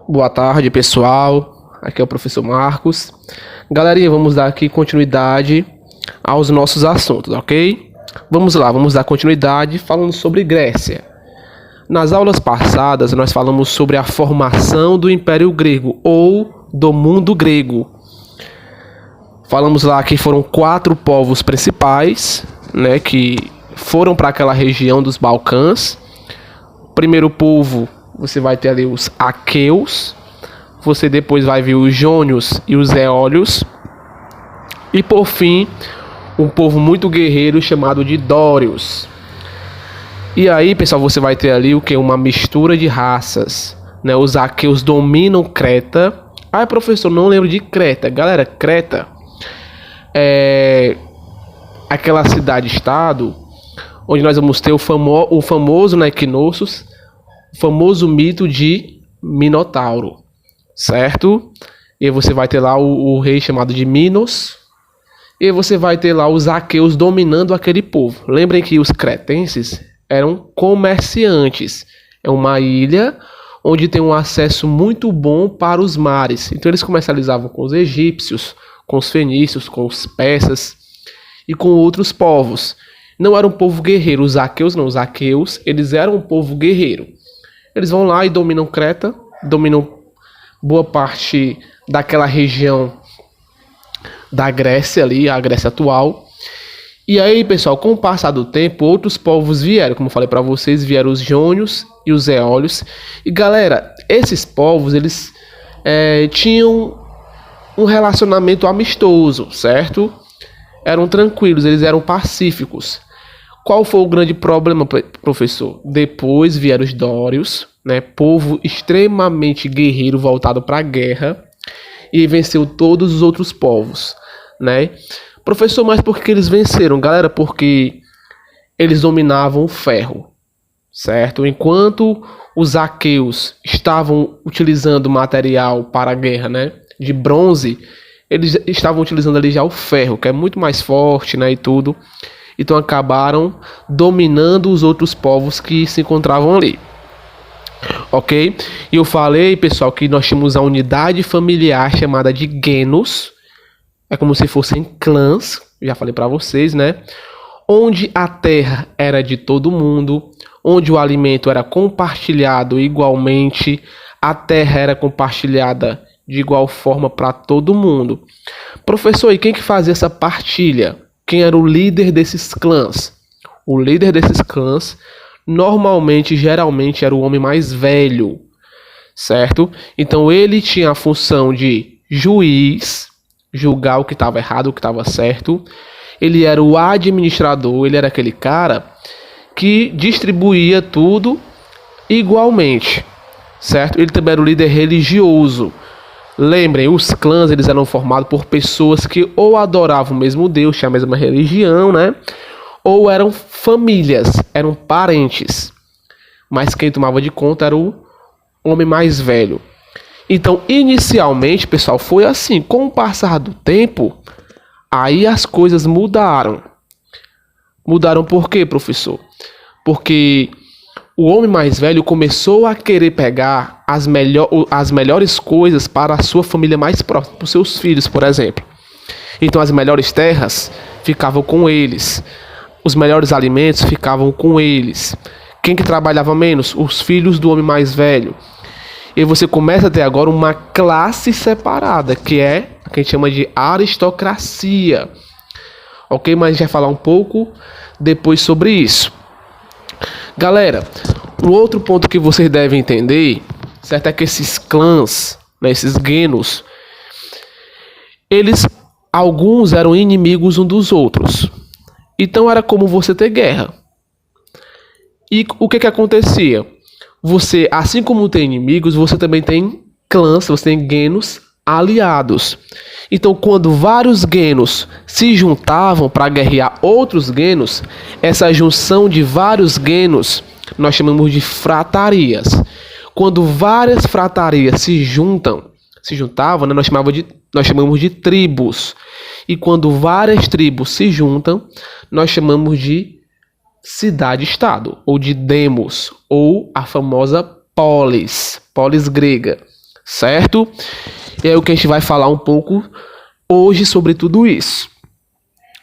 Boa tarde, pessoal. Aqui é o professor Marcos. Galerinha, vamos dar aqui continuidade aos nossos assuntos, ok? Vamos lá, vamos dar continuidade falando sobre Grécia. Nas aulas passadas, nós falamos sobre a formação do Império Grego ou do mundo grego. Falamos lá que foram 4 povos principais, né, que foram para aquela região dos Balcãs. O primeiro povo, você vai ter ali os aqueus, você depois vai ver os jônios e os eólios, e por fim, um povo muito guerreiro chamado de dórios. E aí, pessoal, você vai ter ali o que? Uma mistura de raças, né? Os aqueus dominam Creta. Ah, professor, não lembro de Creta. Galera, Creta é aquela cidade-estado onde nós vamos ter o famoso, né, Knossos, o famoso mito de Minotauro, certo? E você vai ter lá o rei chamado de Minos, e você vai ter lá os aqueus dominando aquele povo. Lembrem que os cretenses eram comerciantes. É uma ilha onde tem um acesso muito bom para os mares. Então eles comercializavam com os egípcios, com os fenícios, com os persas e com outros povos. Não era um povo guerreiro, os aqueus não. Os aqueus, eles eram um povo guerreiro. Eles vão lá e dominam Creta, dominam boa parte daquela região da Grécia ali, a Grécia atual. E aí, pessoal, com o passar do tempo, outros povos vieram, como eu falei para vocês, vieram os jônios e os eólios. E galera, esses povos, eles tinham um relacionamento amistoso, certo? Eram tranquilos, eles eram pacíficos. Qual foi o grande problema, professor? Depois vieram os dórios, né? Povo extremamente guerreiro voltado para a guerra, e venceu todos os outros povos, né? Professor, mas por que eles venceram, galera? Porque eles dominavam o ferro, certo? Enquanto os aqueus estavam utilizando material para a guerra, né, de bronze, eles estavam utilizando ali já o ferro, que é muito mais forte, né, e tudo. Então acabaram dominando os outros povos que se encontravam ali. Ok? E eu falei, pessoal, que nós tínhamos a unidade familiar chamada de genos. É como se fossem clãs, já falei para vocês, né? Onde a terra era de todo mundo, onde o alimento era compartilhado igualmente, a terra era compartilhada de igual forma para todo mundo. Professor, e quem que fazia essa partilha? Quem era o líder desses clãs? O líder desses clãs, normalmente, geralmente, era o homem mais velho, certo? Então ele tinha a função de juiz, julgar o que estava errado, o que estava certo. Ele era o administrador, ele era aquele cara que distribuía tudo igualmente, certo? Ele também era o líder religioso. Lembrem, os clãs, eles eram formados por pessoas que ou adoravam o mesmo Deus, tinham a mesma religião, né? Ou eram famílias, eram parentes. Mas quem tomava de conta era o homem mais velho. Então, inicialmente, pessoal, foi assim. Com o passar do tempo, aí as coisas mudaram. Mudaram por quê, professor? Porque o homem mais velho começou a querer pegar as melhores coisas para a sua família mais próxima, para os seus filhos, por exemplo. Então, as melhores terras ficavam com eles. Os melhores alimentos ficavam com eles. Quem que trabalhava menos? Os filhos do homem mais velho. E você começa a ter agora uma classe separada, que é a que a gente chama de aristocracia. Ok? Mas a gente vai falar um pouco depois sobre isso. Galera, um outro ponto que vocês devem entender, certo, é que esses clãs, né, esses genos, alguns eram inimigos uns dos outros. Então era como você ter guerra. E o que acontecia? Você, assim como tem inimigos, você também tem clãs, você tem genos aliados. Então, quando vários genos se juntavam para guerrear outros genos, essa junção de vários genos nós chamamos de fratarias. Quando várias fratarias se juntavam, né, nós chamamos de tribos. E quando várias tribos se juntam, nós chamamos de cidade-estado, ou de demos, ou a famosa polis grega, certo? E é o que a gente vai falar um pouco hoje sobre tudo isso,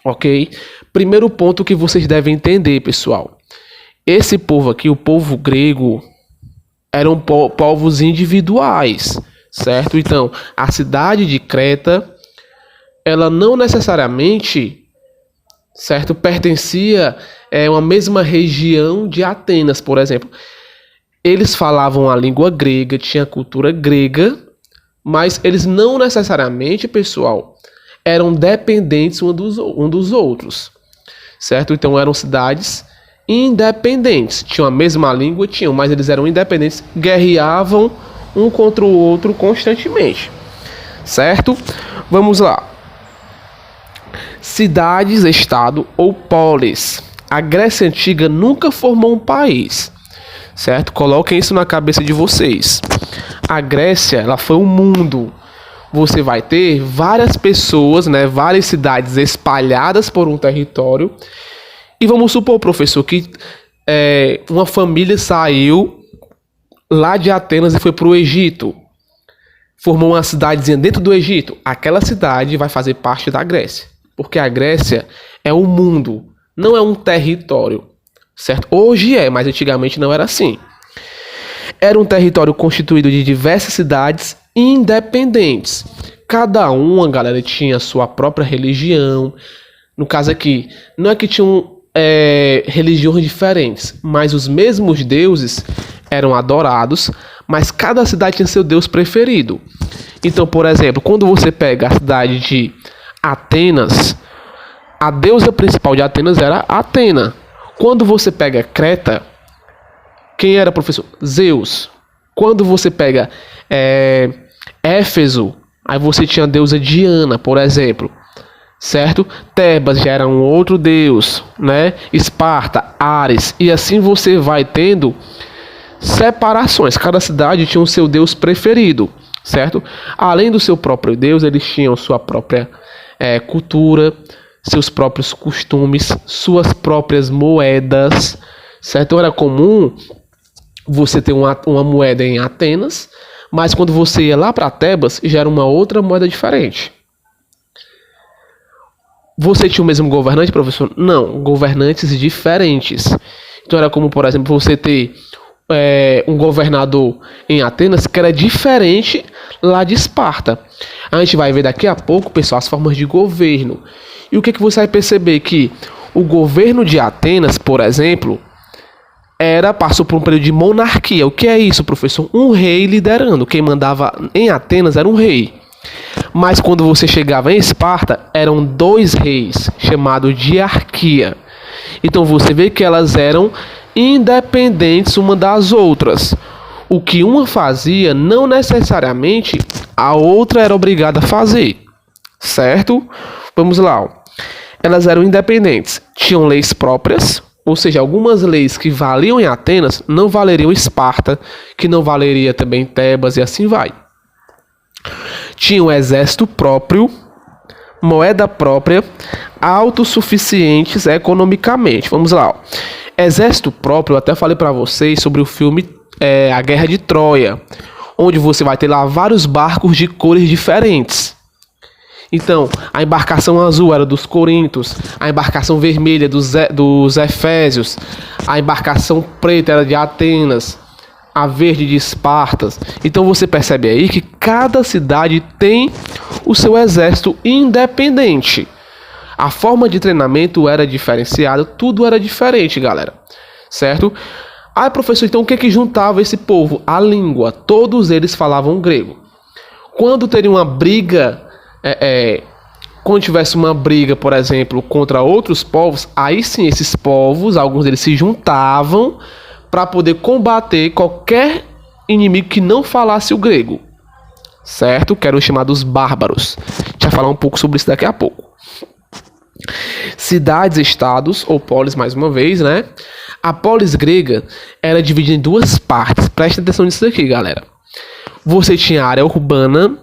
ok? Primeiro ponto que vocês devem entender, pessoal. Esse povo aqui, o povo grego, eram povos individuais, certo? Então, a cidade de Creta, ela não necessariamente, certo, pertencia a uma mesma região de Atenas, por exemplo. Eles falavam a língua grega, tinha a cultura grega, mas eles não necessariamente, pessoal, eram dependentes um dos outros, certo? Então eram cidades independentes, tinham a mesma língua, mas eles eram independentes, guerreavam um contra o outro constantemente, certo? Vamos lá. Cidades, estado ou polis. A Grécia Antiga nunca formou um país, certo? Coloquem isso na cabeça de vocês. A Grécia, ela foi um mundo. Você vai ter várias pessoas, né, várias cidades espalhadas por um território. E vamos supor, professor, que uma família saiu lá de Atenas e foi para o Egito. Formou uma cidadezinha dentro do Egito. Aquela cidade vai fazer parte da Grécia. Porque a Grécia é um mundo, não é um território, certo? Hoje mas antigamente não era assim. Era um território constituído de diversas cidades independentes. Cada uma, galera, tinha sua própria religião. No caso aqui, não é que tinham religiões diferentes, mas os mesmos deuses eram adorados, mas cada cidade tinha seu deus preferido. Então, por exemplo, quando você pega a cidade de Atenas, a deusa principal de Atenas era Atena. Quando você pega Creta, quem era professor? Zeus. Quando você pega Éfeso, aí você tinha a deusa Diana, por exemplo, certo? Tebas já era um outro deus, né? Esparta, Ares, e assim você vai tendo separações. Cada cidade tinha o seu deus preferido, certo? Além do seu próprio deus, eles tinham sua própria cultura, seus próprios costumes, suas próprias moedas, certo? Então era comum você ter uma moeda em Atenas, mas quando você ia lá para Tebas, já era uma outra moeda diferente. Você tinha o mesmo governante, professor? Não, governantes diferentes. Então era como, por exemplo, você ter um governador em Atenas que era diferente lá de Esparta. A gente vai ver daqui a pouco, pessoal, as formas de governo. E o que você vai perceber? Que o governo de Atenas, por exemplo, passou por um período de monarquia. O que é isso, professor? Um rei liderando. Quem mandava em Atenas era um rei. Mas quando você chegava em Esparta, eram 2 reis, chamado diarquia. Então você vê que elas eram independentes uma das outras. O que uma fazia, não necessariamente a outra era obrigada a fazer, certo? Vamos lá. Elas eram independentes, tinham leis próprias, ou seja, algumas leis que valiam em Atenas não valeriam em Esparta, que não valeria também em Tebas e assim vai. Tinha um exército próprio, moeda própria, autossuficientes economicamente. Vamos lá. Exército próprio, eu até falei para vocês sobre o filme A Guerra de Troia, onde você vai ter lá vários barcos de cores diferentes. Então, a embarcação azul era dos corintos, a embarcação vermelha dos efésios, a embarcação preta era de Atenas, a verde de Esparta. Então você percebe aí que cada cidade tem o seu exército independente. A forma de treinamento era diferenciada, tudo era diferente, galera, certo? Professor, então o que juntava esse povo? A língua. Todos eles falavam grego. Quando teria uma briga, quando tivesse uma briga, por exemplo, contra outros povos, aí sim esses povos, alguns deles se juntavam para poder combater qualquer inimigo que não falasse o grego, certo? Que eram os chamados bárbaros. A gente vai falar um pouco sobre isso daqui a pouco. Cidades, estados ou polis, mais uma vez, né? A polis grega era dividida em 2 partes. Presta atenção nisso daqui, galera. Você tinha a área urbana.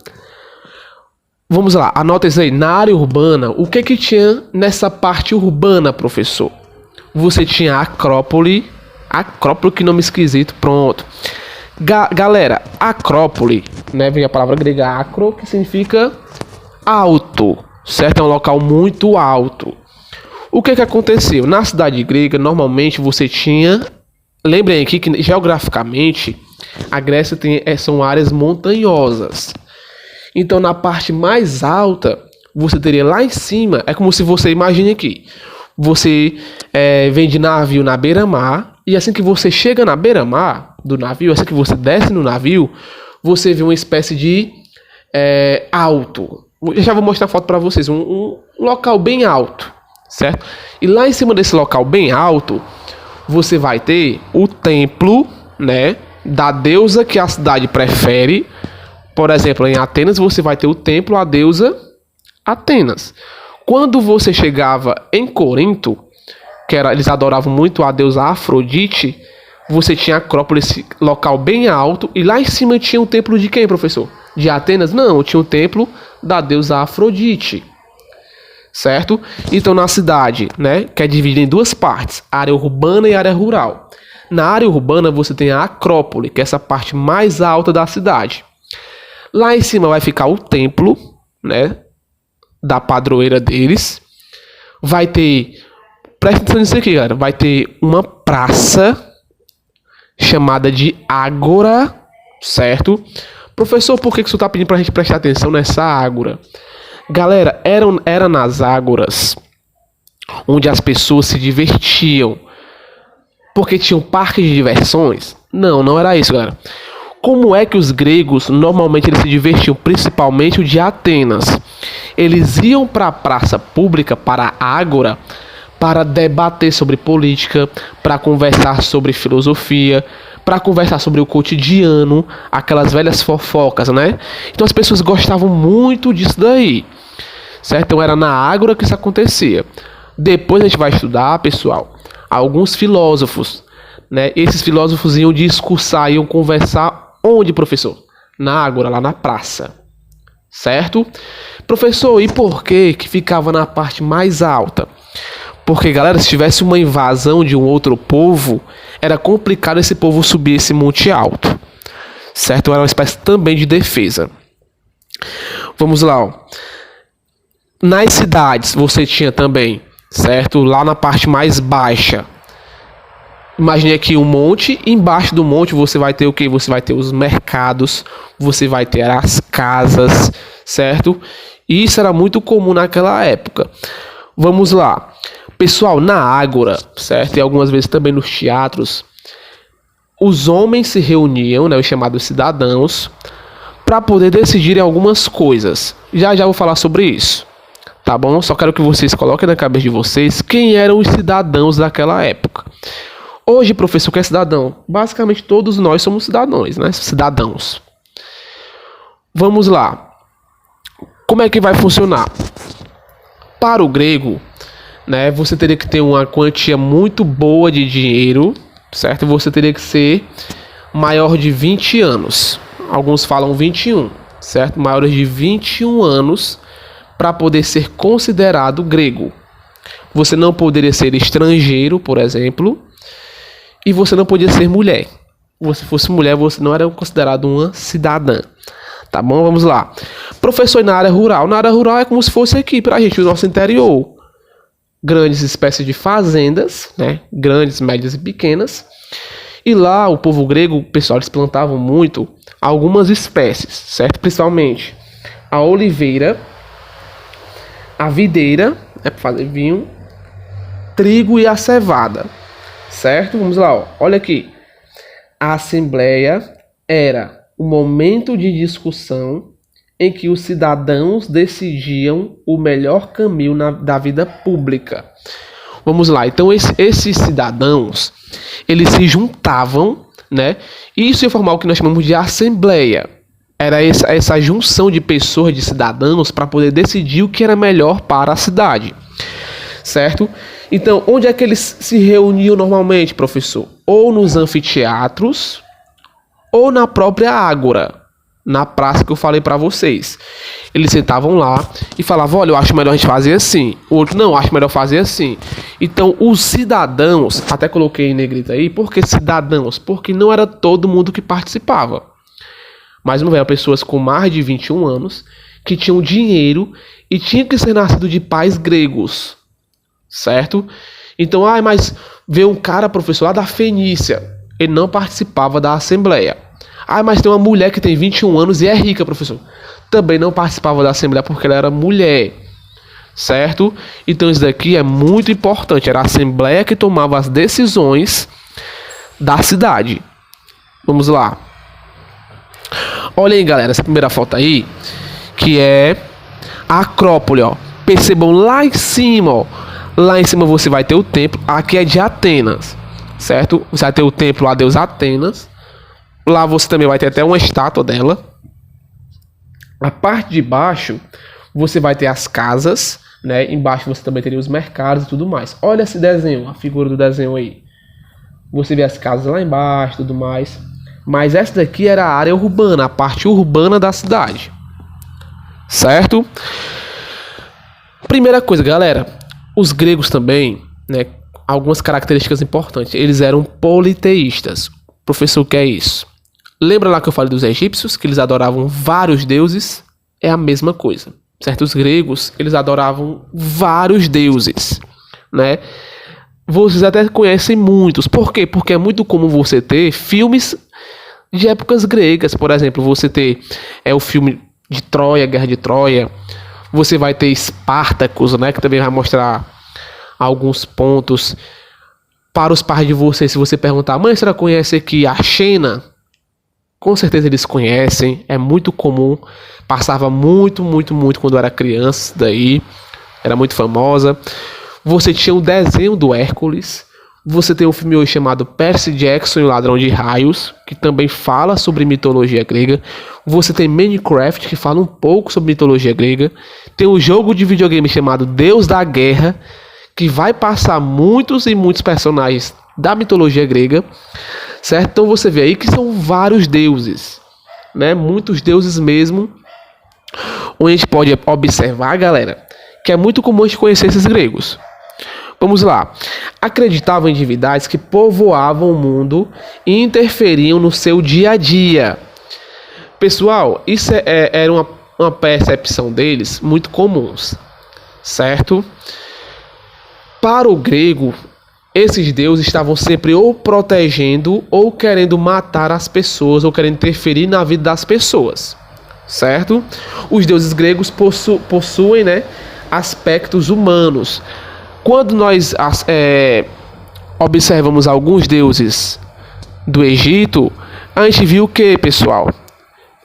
Vamos lá, anota isso aí. Na área urbana, o que tinha nessa parte urbana, professor? Você tinha a Acrópole, que nome esquisito, pronto. Galera, Acrópole né? Vem a palavra grega acro, que significa alto, certo? É um local muito alto. O que aconteceu? Na cidade grega, normalmente você tinha... Lembrem aqui que geograficamente a Grécia são áreas montanhosas. Então na parte mais alta você teria lá em cima, é como se você imagine aqui, você vem de navio na beira-mar, e assim que você chega na beira-mar do navio, assim que você desce no navio, você vê uma espécie de alto. Eu já vou mostrar a foto para vocês, um local bem alto, certo? E lá em cima desse local bem alto, você vai ter o templo, né, da deusa que a cidade prefere. Por exemplo, em Atenas você vai ter o templo à deusa Atenas. Quando você chegava em Corinto, eles adoravam muito a deusa Afrodite, você tinha a Acrópole, esse local bem alto, e lá em cima tinha o templo de quem, professor? De Atenas? Não, tinha o templo da deusa Afrodite. Certo? Então na cidade, né, que é dividida em duas partes, área urbana e área rural. Na área urbana você tem a Acrópole, que é essa parte mais alta da cidade. Lá em cima vai ficar o templo, né, da padroeira deles. Vai ter, presta atenção nisso aqui, galera, vai ter uma praça chamada de Ágora, certo? Professor, por que você está pedindo para a gente prestar atenção nessa Ágora? Galera, era nas ágoras onde as pessoas se divertiam, porque tinham parques de diversões? Não era isso, galera. Como é que os gregos normalmente eles se divertiam, principalmente o de Atenas? Eles iam para a praça pública, para a ágora, para debater sobre política, para conversar sobre filosofia, para conversar sobre o cotidiano, aquelas velhas fofocas, né? Então as pessoas gostavam muito disso daí, certo? Então era na ágora que isso acontecia. Depois a gente vai estudar, pessoal, alguns filósofos, né? Esses filósofos iam discursar, iam conversar onde, professor? Na ágora, lá na praça, certo? Professor, e por que ficava na parte mais alta? Porque, galera, se tivesse uma invasão de um outro povo, era complicado esse povo subir esse monte alto, certo? Era uma espécie também de defesa. Vamos lá, ó. Nas cidades você tinha também, certo? Lá na parte mais baixa, imagine aqui um monte, embaixo do monte você vai ter o que? Você vai ter os mercados, você vai ter as casas, certo? E isso era muito comum naquela época. Vamos lá. Pessoal, na ágora, certo? E algumas vezes também nos teatros, os homens se reuniam, né, os chamados cidadãos, para poder decidirem algumas coisas. Já vou falar sobre isso, tá bom? Só quero que vocês coloquem na cabeça de vocês quem eram os cidadãos daquela época. Hoje, professor, o que é cidadão? Basicamente todos nós somos cidadãos, né? Cidadãos. Vamos lá. Como é que vai funcionar? Para o grego, né, você teria que ter uma quantia muito boa de dinheiro, certo? Você teria que ser maior de 20 anos. Alguns falam 21, certo? Maiores de 21 anos para poder ser considerado grego. Você não poderia ser estrangeiro, por exemplo, e você não podia ser mulher. Se fosse mulher, você não era considerado uma cidadã. Tá bom? Vamos lá. Professor, na área rural. Na área rural é como se fosse aqui pra gente, o nosso interior. Grandes espécies de fazendas, né? Grandes, médias e pequenas. E lá, o povo grego, pessoal, eles plantavam muito algumas espécies, certo? Principalmente a oliveira, a videira, né, para fazer vinho, trigo e a cevada, certo? Vamos lá, ó. Olha aqui. A assembleia era o momento de discussão em que os cidadãos decidiam o melhor caminho da vida pública. Vamos lá, então esses cidadãos, eles se juntavam, né? E isso ia formar o que nós chamamos de assembleia. Era essa junção de pessoas, de cidadãos, para poder decidir o que era melhor para a cidade, certo? Então, onde é que eles se reuniam normalmente, professor? Ou nos anfiteatros, ou na própria ágora, na praça que eu falei para vocês. Eles sentavam lá e falavam, olha, eu acho melhor a gente fazer assim. O outro, não, acho melhor fazer assim. Então, os cidadãos, até coloquei em negrito aí, por que cidadãos? Porque não era todo mundo que participava. Mais uma vez, pessoas com mais de 21 anos que tinham dinheiro e tinham que ser nascido de pais gregos, certo? Então, mas veio um cara, professor, lá da Fenícia, ele não participava da assembleia. Mas tem uma mulher que tem 21 anos e é rica, professor. Também não participava da assembleia porque ela era mulher, certo? Então isso daqui é muito importante. Era a assembleia que tomava as decisões da cidade. Vamos lá. Olha aí, galera, essa primeira foto aí, que é a Acrópole, ó. Percebam lá em cima, ó. Lá em cima você vai ter o templo. Aqui é de Atenas, certo? Você vai ter o templo a deus Atenas. Lá você também vai ter até uma estátua dela. A parte de baixo você vai ter as casas, né? Embaixo você também teria os mercados e tudo mais. Olha esse desenho, a figura do desenho aí. Você vê as casas lá embaixo e tudo mais. Mas essa daqui era a área urbana, a parte urbana da cidade, certo? Primeira coisa, galera, os gregos também, né? Algumas características importantes. Eles eram politeístas. Professor, o que é isso? Lembra lá que eu falei dos egípcios, que eles adoravam vários deuses? É a mesma coisa, certo? Os gregos, eles adoravam vários deuses, né? Vocês até conhecem muitos. Por quê? Porque é muito comum você ter filmes de épocas gregas. Por exemplo, você ter o filme de Troia, Guerra de Troia. Você vai ter Espartacus, né? Que também vai mostrar alguns pontos. Para os pais de vocês, se você perguntar, mãe, você conhece aqui a Xena? Com certeza eles conhecem, é muito comum, passava muito quando eu era criança, daí era muito famosa. Você tinha um desenho do Hércules, você tem um filme hoje chamado Percy Jackson e o Ladrão de Raios, que também fala sobre mitologia grega. Você tem Minecraft, que fala um pouco sobre mitologia grega. Tem um jogo de videogame chamado Deus da Guerra, que vai passar muitos e muitos personagens da mitologia grega, certo? Então você vê aí que são vários deuses, né? Muitos deuses mesmo. Onde a gente pode observar, galera, que é muito comum a gente conhecer esses gregos. Vamos lá. Acreditavam em divindades que povoavam o mundo e interferiam no seu dia a dia. Pessoal, isso era uma percepção deles muito comuns, certo? Para o grego, esses deuses estavam sempre ou protegendo ou querendo matar as pessoas ou querendo interferir na vida das pessoas, certo? Os deuses gregos possuem, né, aspectos humanos. Quando nós observamos alguns deuses do Egito, a gente viu o que, pessoal?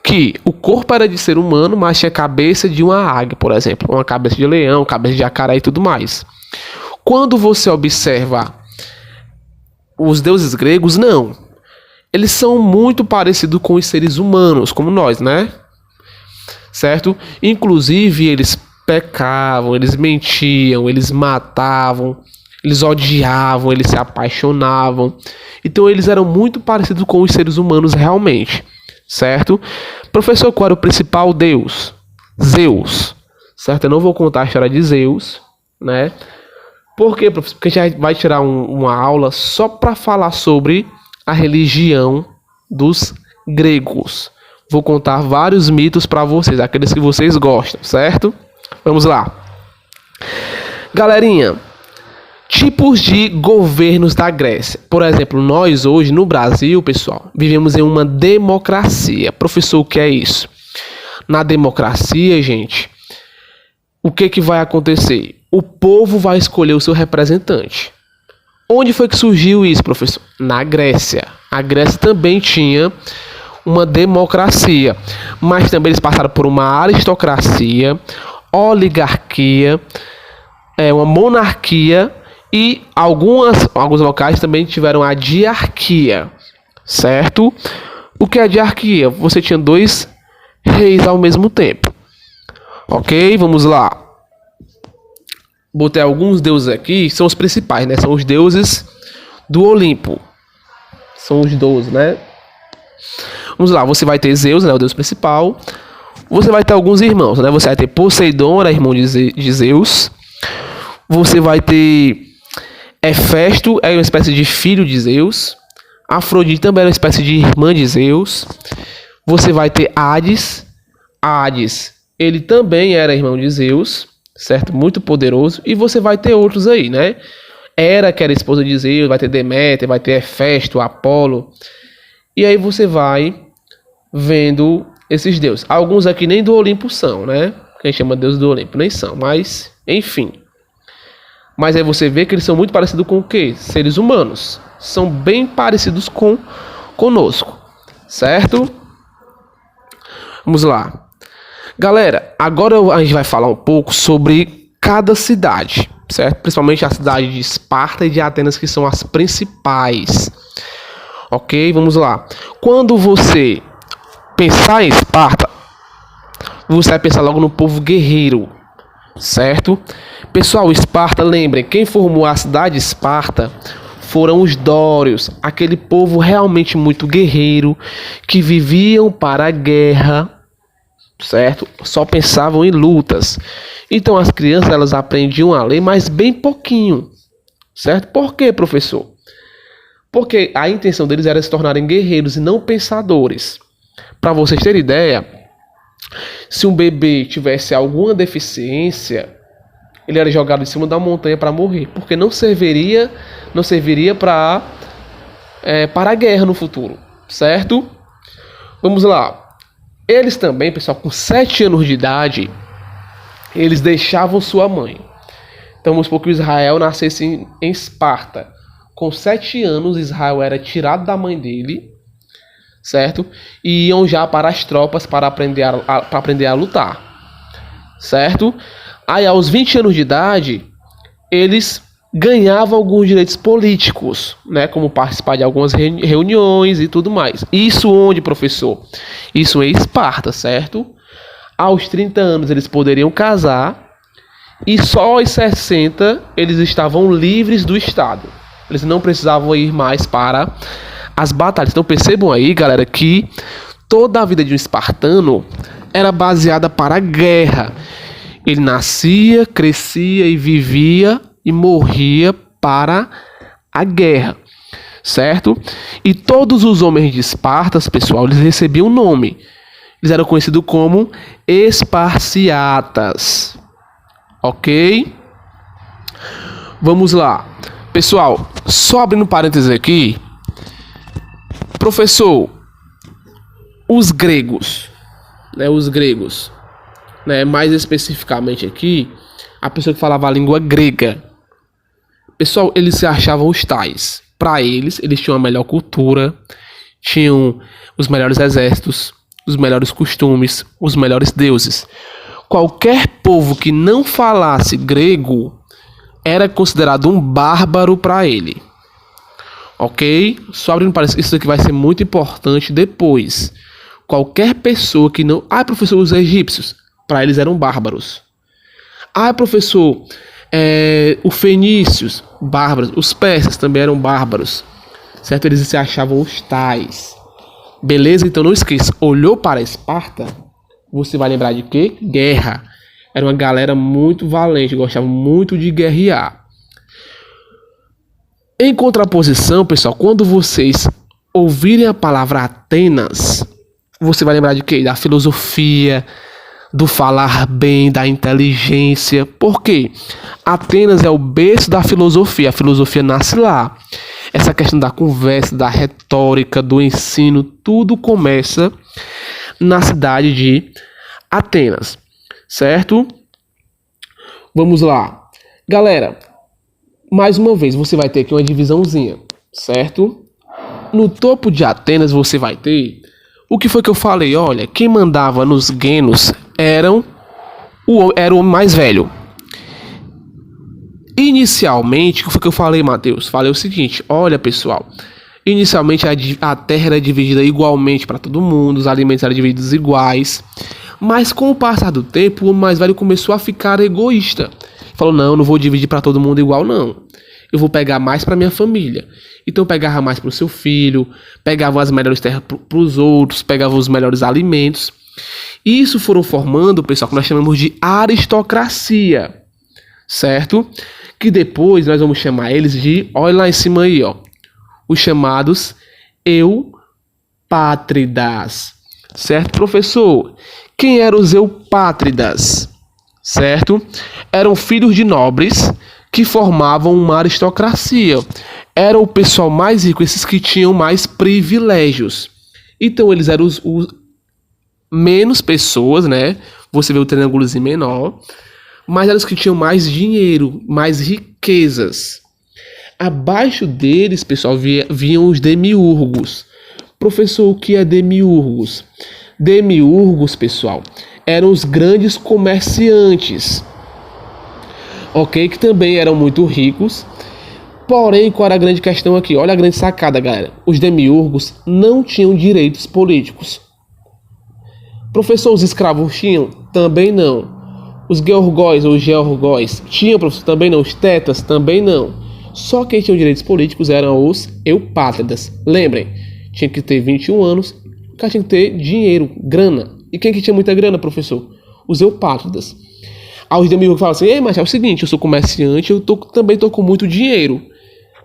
Que o corpo era de ser humano, mas tinha a cabeça de uma águia, por exemplo, uma cabeça de leão, cabeça de jacaré e tudo mais. Quando você observa os deuses gregos, não. Eles são muito parecidos com os seres humanos, como nós, né? Certo? Inclusive, eles pecavam, eles mentiam, eles matavam, eles odiavam, eles se apaixonavam. Então, eles eram muito parecidos com os seres humanos realmente, certo? Professor, qual era o principal deus? Zeus, certo? Eu não vou contar a história de Zeus, né? Por quê, professor? Porque a gente vai tirar uma aula só para falar sobre a religião dos gregos. Vou contar vários mitos para vocês, aqueles que vocês gostam, certo? Vamos lá. Galerinha, tipos de governos da Grécia. Por exemplo, nós hoje no Brasil, pessoal, vivemos em uma democracia. Professor, o que é isso? Na democracia, gente, o que vai acontecer? O povo vai escolher o seu representante. Onde foi que surgiu isso, professor? Na Grécia. A Grécia também tinha uma democracia, mas também eles passaram por uma aristocracia, oligarquia, uma monarquia e alguns locais também tiveram a diarquia, certo? O que é a diarquia? Você tinha 2 reis ao mesmo tempo. Ok, vamos lá. Botei alguns deuses aqui, são os principais, né? São os deuses do Olimpo. São os 12, né? Vamos lá, você vai ter Zeus, né? O deus principal. Você vai ter alguns irmãos, né? Você vai ter Poseidon, era irmão de Zeus. Você vai ter Hefesto, é uma espécie de filho de Zeus. Afrodite também era uma espécie de irmã de Zeus. Você vai ter Hades. Hades, ele também era irmão de Zeus, certo? Muito poderoso. E você vai ter outros aí, né? Hera, que era esposa de Zeus, vai ter Deméter, vai ter Hefesto, Apolo. E aí você vai vendo esses deuses. Alguns aqui nem do Olimpo são, né? Que a gente chama de deus do Olimpo, nem são, mas enfim. Mas aí você vê que eles são muito parecidos com o quê? Seres humanos. São bem parecidos conosco, certo? Vamos lá. Galera, agora a gente vai falar um pouco sobre cada cidade, certo? Principalmente a cidade de Esparta e de Atenas, que são as principais. Ok? Vamos lá. Quando você pensar em Esparta, você vai pensar logo no povo guerreiro, certo? Pessoal, Esparta, lembrem, quem formou a cidade de Esparta foram os dórios, aquele povo realmente muito guerreiro, que viviam para a guerra, certo? Só pensavam em lutas. Então as crianças, elas aprendiam a ler, mas bem pouquinho, certo? Por quê, professor? Porque a intenção deles era se tornarem guerreiros e não pensadores. Para vocês terem ideia, se um bebê tivesse alguma deficiência, ele era jogado em cima da montanha para morrer, porque não serviria para a guerra no futuro, certo? Vamos lá. Eles também, pessoal, com 7 anos de idade, eles deixavam sua mãe. Então vamos supor que o Israel nascesse em Esparta. Com 7 anos, Israel era tirado da mãe dele, certo? E iam já para as tropas para aprender a lutar, certo? Aí aos 20 anos de idade, eles ganhavam alguns direitos políticos, né? Como participar de algumas reuniões e tudo mais. Isso onde, professor? Isso em Esparta, certo? Aos 30 anos eles poderiam casar e só aos 60 eles estavam livres do Estado. Eles não precisavam ir mais para as batalhas. Então percebam aí, galera, que toda a vida de um espartano era baseada para a guerra. Ele nascia, crescia e vivia e morria para a guerra, certo? E todos os homens de Esparta, pessoal, eles recebiam nome. Eles eram conhecidos como esparciatas, ok? Vamos lá. Pessoal, só abrindo parênteses aqui. Professor, os gregos, né, mais especificamente aqui, a pessoa que falava a língua grega. Pessoal, eles se achavam os tais. Para eles tinham a melhor cultura, tinham os melhores exércitos, os melhores costumes, os melhores deuses. Qualquer povo que não falasse grego era considerado um bárbaro para ele. Ok? Só abrindo parênteses, isso aqui vai ser muito importante depois. Qualquer pessoa que não... Ah, professor, os egípcios, para eles eram bárbaros. Ah, professor, os fenícios, bárbaros. Os persas também eram bárbaros, certo? Eles se achavam os tais. Beleza? Então não esqueça. Olhou para Esparta, você vai lembrar de quê? Guerra. Era uma galera muito valente, gostava muito de guerrear. Em contraposição, pessoal, quando vocês ouvirem a palavra Atenas, você vai lembrar de quê? Da filosofia, do falar bem, da inteligência. Por quê? Atenas é o berço da filosofia. A filosofia nasce lá. Essa questão da conversa, da retórica, do ensino, tudo começa na cidade de Atenas, certo? Vamos lá. Galera, mais uma vez, você vai ter aqui uma divisãozinha, certo? No topo de Atenas você vai ter... O que foi que eu falei? Olha, quem mandava nos guenos era o homem mais velho. Inicialmente, o que foi que eu falei, Matheus? Falei o seguinte, olha, pessoal. Inicialmente a terra era dividida igualmente para todo mundo, os alimentos eram divididos iguais. Mas com o passar do tempo, o homem mais velho começou a ficar egoísta. Falou, não vou dividir para todo mundo igual, não. Eu vou pegar mais para minha família. Então pegava mais para o seu filho, pegava as melhores terras para os outros, pegava os melhores alimentos. E isso foram formando, pessoal, que nós chamamos de aristocracia, certo? Que depois nós vamos chamar eles de, olha lá em cima aí, ó, os chamados eupátridas. Certo, professor? Quem eram os eupátridas? Certo? Eram filhos de nobres que formavam uma aristocracia. Era o pessoal mais rico, esses que tinham mais privilégios. Então eles eram os menos pessoas, né? Você vê o triângulozinho menor, mas eram os que tinham mais dinheiro, mais riquezas. Abaixo deles, pessoal, vinham os demiurgos. Professor, o que é demiurgos? Demiurgos, pessoal, eram os grandes comerciantes, ok? Que também eram muito ricos. Porém, qual era a grande questão aqui? Olha a grande sacada, galera. Os demiurgos não tinham direitos políticos. Professor, os escravos tinham? Também não. Os georgóis ou georgóis tinham, professor? Também não. Os tetas? Também não. Só quem tinha direitos políticos eram os eupátridas. Lembrem, tinha que ter 21 anos, o cara tinha que ter dinheiro, grana. E quem que tinha muita grana, professor? Os eupátridas. Aí os demiurgos falam assim: ei, mas é o seguinte, eu sou comerciante, também tô com muito dinheiro.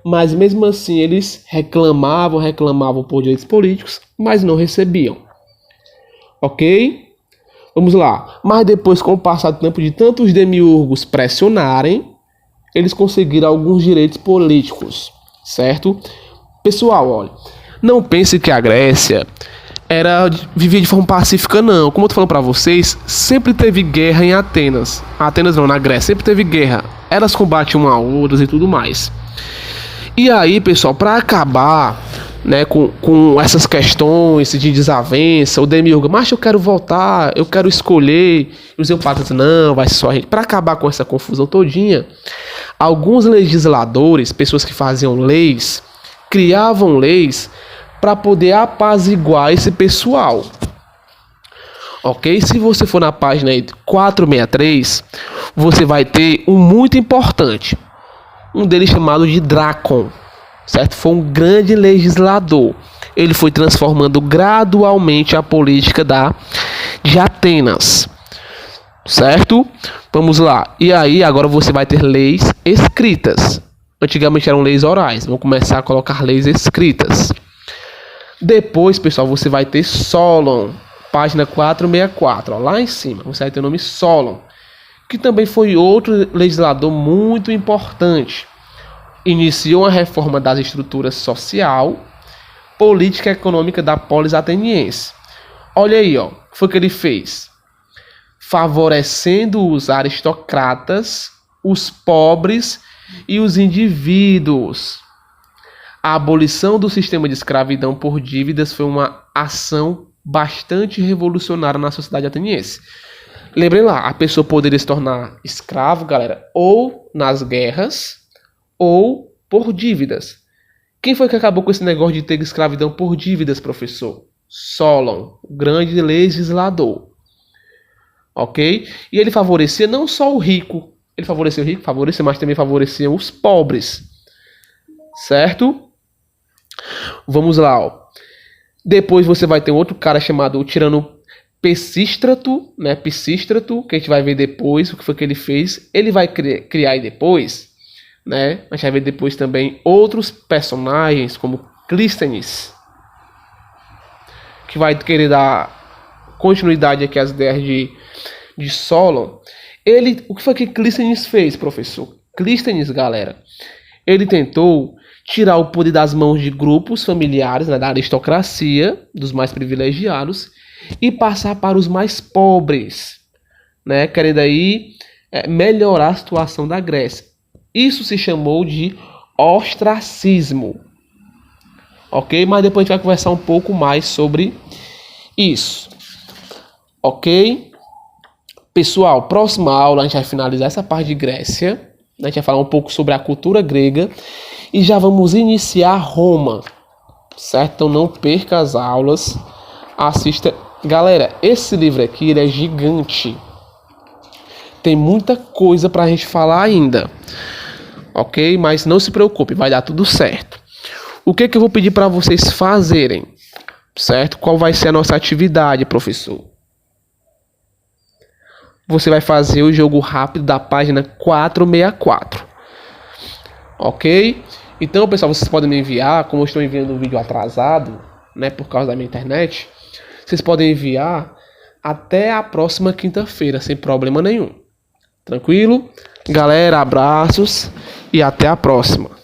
Mas mesmo assim eles reclamavam por direitos políticos, mas não recebiam. Ok? Vamos lá. Mas depois, com o passar do tempo de tantos demiurgos pressionarem, eles conseguiram alguns direitos políticos, certo? Pessoal, olha, não pense que a Grécia vivia de forma pacífica, não. Como eu tô falando pra vocês, sempre teve guerra em Atenas. Atenas não, na Grécia, sempre teve guerra. Elas combatiam uma a outras e tudo mais. E aí, pessoal, para acabar, né, com essas questões de desavença, o demiurgo, mas eu quero voltar, eu quero escolher, e os eupátridas, não, vai ser só a gente. Para acabar com essa confusão todinha, alguns legisladores, pessoas que faziam leis, criavam leis para poder apaziguar esse pessoal. Ok? Se você for na página aí 463, você vai ter um muito importante. Um deles chamado de Drácon, certo? Foi um grande legislador. Ele foi transformando gradualmente a política de Atenas, certo? Vamos lá. E aí agora você vai ter leis escritas. Antigamente eram leis orais. Vamos começar a colocar leis escritas. Depois, pessoal, você vai ter Solon, página 464, ó, lá em cima. Você vai ter o nome Solon, que também foi outro legislador muito importante. Iniciou a reforma das estruturas social, política e econômica da polis ateniense. Olha aí, ó, o que foi que ele fez? Favorecendo os aristocratas, os pobres e os indivíduos. A abolição do sistema de escravidão por dívidas foi uma ação bastante revolucionária na sociedade ateniense. Lembrem lá, a pessoa poderia se tornar escravo, galera, ou nas guerras, ou por dívidas. Quem foi que acabou com esse negócio de ter escravidão por dívidas, professor? Solon, grande legislador. Ok? E ele favorecia não só o rico, ele favorecia o rico, mas também favorecia os pobres. Certo? Vamos lá, ó. Depois você vai ter um outro cara chamado o tirano Pisístrato, né? Pisístrato, que a gente vai ver depois o que foi que ele fez. Ele vai criar aí depois, né? A gente vai ver depois também outros personagens como Clístenes, que vai querer dar continuidade aqui às ideias de Solon. O que foi que Clístenes fez, professor? Clístenes, galera, ele tentou tirar o poder das mãos de grupos familiares, né, da aristocracia, dos mais privilegiados, e passar para os mais pobres, né, querendo aí melhorar a situação da Grécia. Isso se chamou de ostracismo. Ok? Mas depois a gente vai conversar um pouco mais sobre isso. Ok? Pessoal, próxima aula a gente vai finalizar essa parte de Grécia. A gente vai falar um pouco sobre a cultura grega. E já vamos iniciar Roma. Certo? Então não perca as aulas. Assista. Galera, esse livro aqui ele é gigante. Tem muita coisa pra gente falar ainda. Ok? Mas não se preocupe, vai dar tudo certo. O que eu vou pedir para vocês fazerem? Certo? Qual vai ser a nossa atividade, professor? Você vai fazer o jogo rápido da página 464. Ok? Então, pessoal, vocês podem me enviar, como eu estou enviando um vídeo atrasado, né, por causa da minha internet, vocês podem enviar até a próxima quinta-feira, sem problema nenhum. Tranquilo? Galera, abraços e até a próxima.